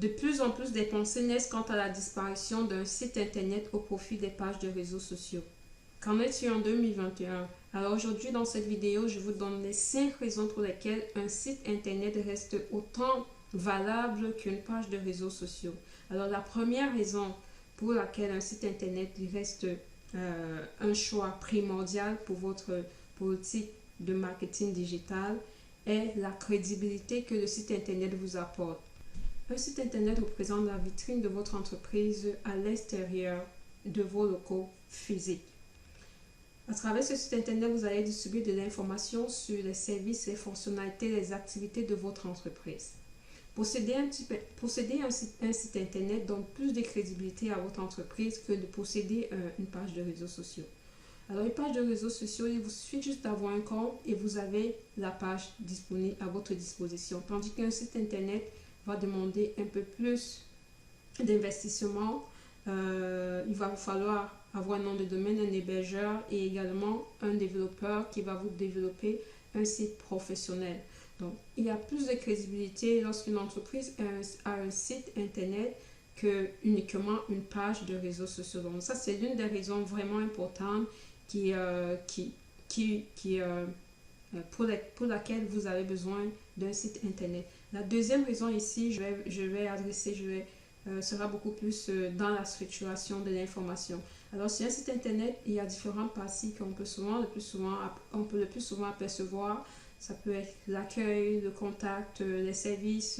De plus en plus des pensées naissent quant à la disparition d'un site internet au profit des pages de réseaux sociaux. Qu'en est-il en 2021? Alors aujourd'hui dans cette vidéo, je vous donne les 5 raisons pour lesquelles un site internet reste autant valable qu'une page de réseaux sociaux. Alors la première raison pour laquelle un site internet reste un choix primordial pour votre politique de marketing digital est la crédibilité que le site internet vous apporte. Un site internet représente la vitrine de votre entreprise à l'extérieur de vos locaux physiques. À travers ce site internet, vous allez distribuer de l'information sur les services, les fonctionnalités, les activités de votre entreprise. Posséder un site internet donne plus de crédibilité à votre entreprise que de posséder une page de réseaux sociaux. Alors, une page de réseaux sociaux, il vous suffit juste d'avoir un compte et vous avez la page disponible à votre disposition. Tandis qu'un site internet va demander un peu plus d'investissement. Il va vous falloir avoir un nom de domaine, un hébergeur et également un développeur qui va vous développer un site professionnel. Donc, il y a plus de crédibilité lorsqu'une entreprise a un site internet que uniquement une page de réseaux sociaux. Donc, ça, c'est l'une des raisons vraiment importantes pour laquelle vous avez besoin d'un site internet. La deuxième raison ici, sera beaucoup plus dans la structuration de l'information. Alors sur un site internet, il y a différentes parties qu'on peut le plus souvent apercevoir. Ça peut être l'accueil, le contact, les services,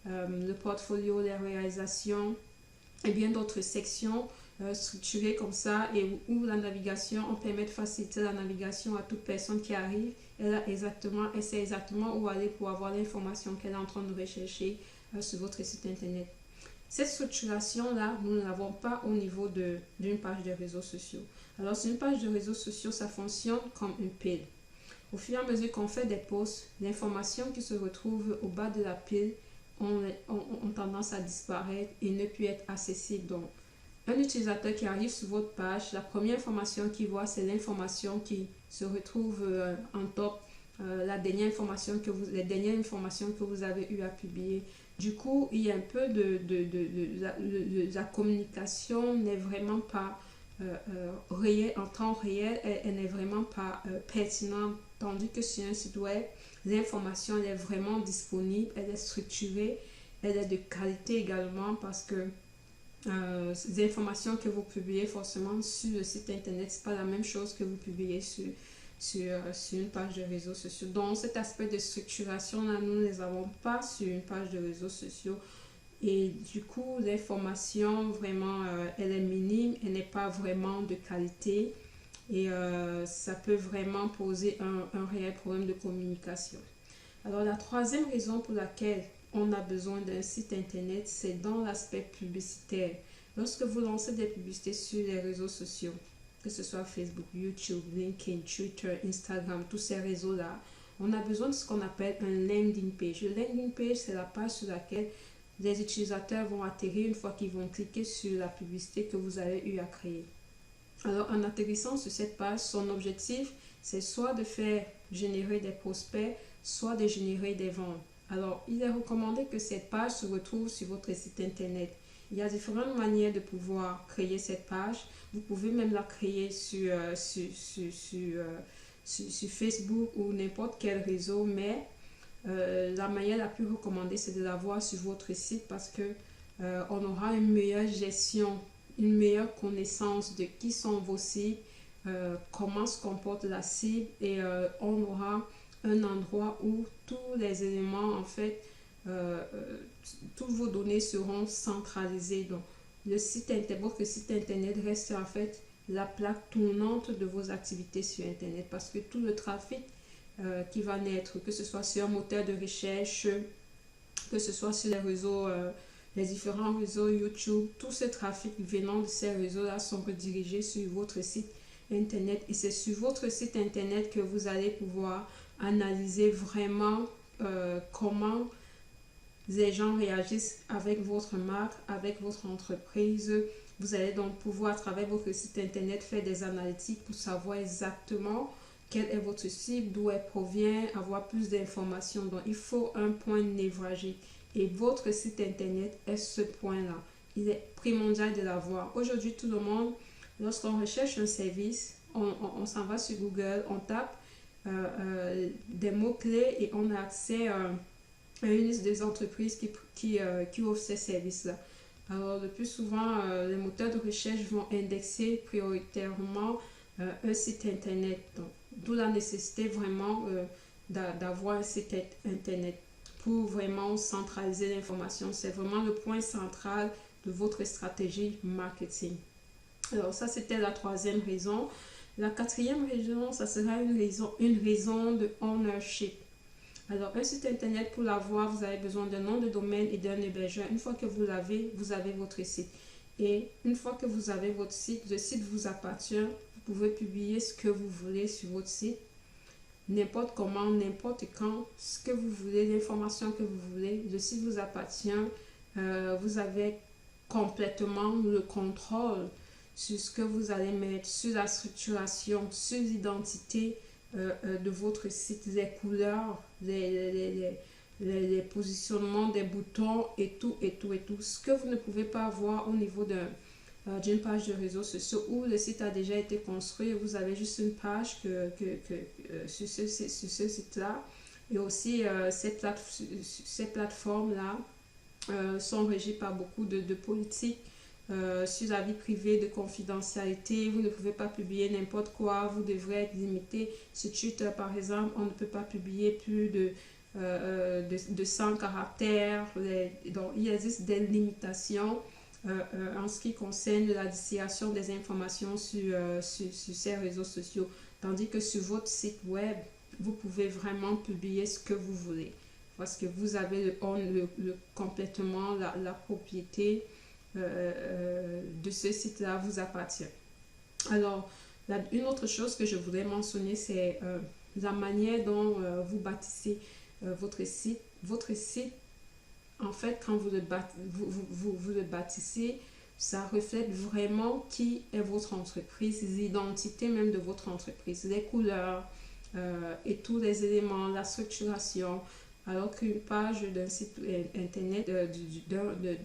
le portfolio, les réalisations et bien d'autres sections structurées comme ça et où la navigation, on permet de faciliter la navigation à toute personne qui arrive. Elle sait exactement où aller pour avoir l'information qu'elle est en train de rechercher sur votre site internet. Cette structuration-là, nous ne l'avons pas au niveau d'une page de réseaux sociaux. Alors, sur une page de réseaux sociaux, ça fonctionne comme une pile. Au fur et à mesure qu'on fait des posts, l'information qui se retrouve au bas de la pile ont tendance à disparaître et ne plus être accessible. Donc, un utilisateur qui arrive sur votre page, la première information qu'il voit, c'est l'information qui se retrouve en top, les dernières informations que vous avez eu à publier. Du coup, il y a un peu la communication n'est vraiment pas réelle, en temps réel, elle n'est vraiment pas pertinente. Tandis que sur un site web, l'information elle est vraiment disponible, elle est structurée, elle est de qualité également parce que les informations que vous publiez forcément sur le site internet, ce n'est pas la même chose que vous publiez sur une page de réseaux sociaux. Donc cet aspect de structuration là, nous ne les avons pas sur une page de réseaux sociaux et du coup l'information vraiment elle est minime, elle n'est pas vraiment de qualité et ça peut vraiment poser un réel problème de communication. Alors la troisième raison pour laquelle on a besoin d'un site internet, c'est dans l'aspect publicitaire. Lorsque vous lancez des publicités sur les réseaux sociaux, que ce soit Facebook, YouTube, LinkedIn, Twitter, Instagram, tous ces réseaux-là, on a besoin de ce qu'on appelle un landing page. Le landing page, c'est la page sur laquelle les utilisateurs vont atterrir une fois qu'ils vont cliquer sur la publicité que vous avez eu à créer. Alors, en atterrissant sur cette page, son objectif, c'est soit de faire générer des prospects, soit de générer des ventes. Alors, il est recommandé que cette page se retrouve sur votre site internet. Il y a différentes manières de pouvoir créer cette page. Vous pouvez même la créer sur Facebook ou n'importe quel réseau, mais la manière la plus recommandée, c'est de l'avoir sur votre site parce que on aura une meilleure gestion, une meilleure connaissance de qui sont vos cibles, comment se comporte la cible et on aura un endroit où tous les éléments, en fait, toutes vos données seront centralisées. Donc, votre site internet reste en fait la plaque tournante de vos activités sur internet parce que tout le trafic qui va naître, que ce soit sur un moteur de recherche, que ce soit sur les réseaux, les différents réseaux YouTube, tout ce trafic venant de ces réseaux-là sont redirigés sur votre site internet et c'est sur votre site internet que vous allez pouvoir analyser vraiment comment les gens réagissent avec votre marque, avec votre entreprise. Vous allez donc pouvoir, à travers votre site internet, faire des analytiques pour savoir exactement quelle est votre cible, d'où elle provient, avoir plus d'informations. Donc, il faut un point névralgique. Et votre site internet est ce point-là. Il est primordial de l'avoir. Aujourd'hui, tout le monde, lorsqu'on recherche un service, on s'en va sur Google, on tape des mots-clés et on a accès à une liste des entreprises qui offrent ces services-là. Alors, le plus souvent, les moteurs de recherche vont indexer prioritairement un site internet. D'où la nécessité vraiment d'avoir un site internet pour vraiment centraliser l'information. C'est vraiment le point central de votre stratégie marketing. Alors, ça, c'était la troisième raison. La quatrième raison, ça sera une raison de ownership. Alors, un site internet, pour l'avoir, vous avez besoin d'un nom de domaine et d'un hébergeur. Une fois que vous l'avez, vous avez votre site. Et une fois que vous avez votre site, le site vous appartient. Vous pouvez publier ce que vous voulez sur votre site. N'importe comment, n'importe quand, ce que vous voulez, l'information que vous voulez. Le site vous appartient. Vous avez complètement le contrôle sur ce que vous allez mettre, sur la structuration, sur l'identité de votre site, les couleurs, les positionnements des boutons et tout. Ce que vous ne pouvez pas avoir au niveau d'une page de réseaux sociaux où le site a déjà été construit, vous avez juste une page sur ce site-là. Et aussi, ces plateformes-là sont régies par beaucoup de politiques sur la vie privée, de confidentialité. Vous ne pouvez pas publier n'importe quoi, vous devrez être limité. Sur Twitter, par exemple, on ne peut pas publier plus de 100 caractères. Donc, il existe des limitations en ce qui concerne la dissémination des informations sur ces réseaux sociaux. Tandis que sur votre site web, vous pouvez vraiment publier ce que vous voulez. Parce que vous avez complètement la propriété de ce site-là vous appartient. Alors, une autre chose que je voudrais mentionner, c'est la manière dont vous bâtissez votre site. Votre site, en fait, quand vous le bâtissez, ça reflète vraiment qui est votre entreprise, l'identité même de votre entreprise, les couleurs et tous les éléments, la structuration. Alors qu'une page d'un site internet,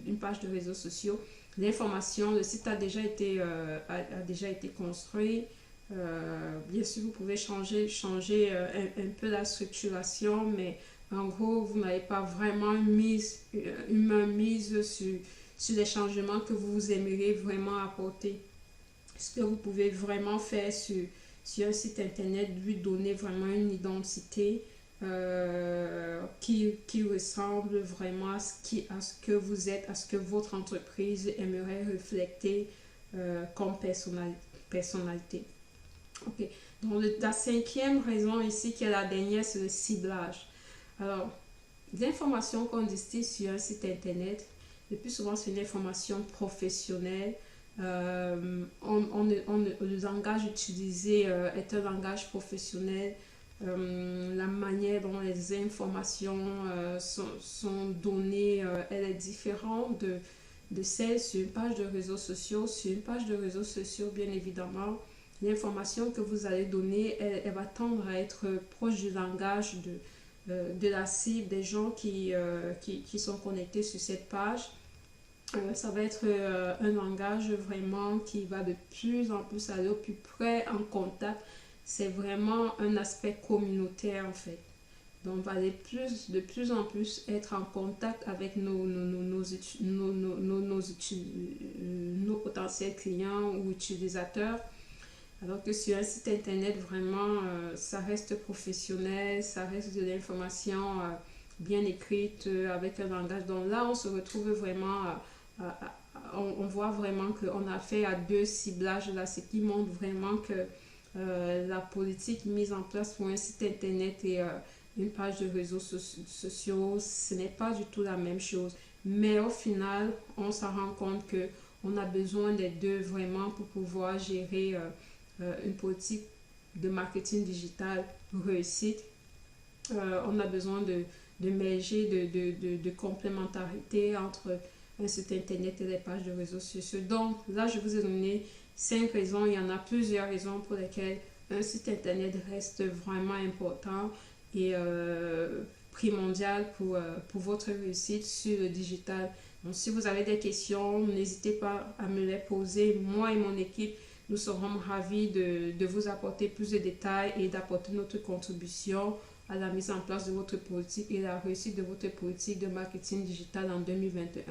d'une page de réseaux sociaux, l'information, le site a déjà été construit. Bien sûr, vous pouvez changer un peu la structuration, mais en gros, vous n'avez pas vraiment une main mise sur les changements que vous aimeriez vraiment apporter. Ce que vous pouvez vraiment faire sur un site internet, lui donner vraiment une identité qui ressemble vraiment à ce que vous êtes, à ce que votre entreprise aimerait refléter comme personnalité. Ok. Donc, la cinquième raison ici, qui est la dernière, c'est le ciblage. Alors, l'information qu'on distille sur un site internet, le plus souvent, c'est une information professionnelle. Le langage utilisé est un langage professionnel. La manière dont les informations sont données, elle est différente de celle sur une page de réseaux sociaux. Sur une page de réseaux sociaux, bien évidemment, l'information que vous allez donner, elle va tendre à être proche du langage de la cible, des gens qui sont connectés sur cette page. Ça va être un langage vraiment qui va de plus en plus aller au plus près en contact. C'est vraiment un aspect communautaire en fait. Donc, on va aller de plus en plus être en contact avec nos potentiels clients ou utilisateurs. Alors que sur un site internet, vraiment, ça reste professionnel, ça reste de l'information bien écrite avec un langage. Donc là, on se retrouve vraiment, on voit vraiment qu'on a fait à deux ciblages là, ce qui montre vraiment que la politique mise en place pour un site internet et une page de réseaux sociaux, ce n'est pas du tout la même chose. Mais au final, on s'en rend compte qu'on a besoin des deux vraiment pour pouvoir gérer une politique de marketing digital réussite. On a besoin de merger, de complémentarité entre un site internet et les pages de réseaux sociaux. Donc là, je vous ai donné 5 raisons. Il y en a plusieurs raisons pour lesquelles un site internet reste vraiment important. Et primordial pour votre réussite sur le digital. Donc, si vous avez des questions, n'hésitez pas à me les poser. Moi et mon équipe, nous serons ravis de vous apporter plus de détails et d'apporter notre contribution à la mise en place de votre politique et la réussite de votre politique de marketing digital en 2021.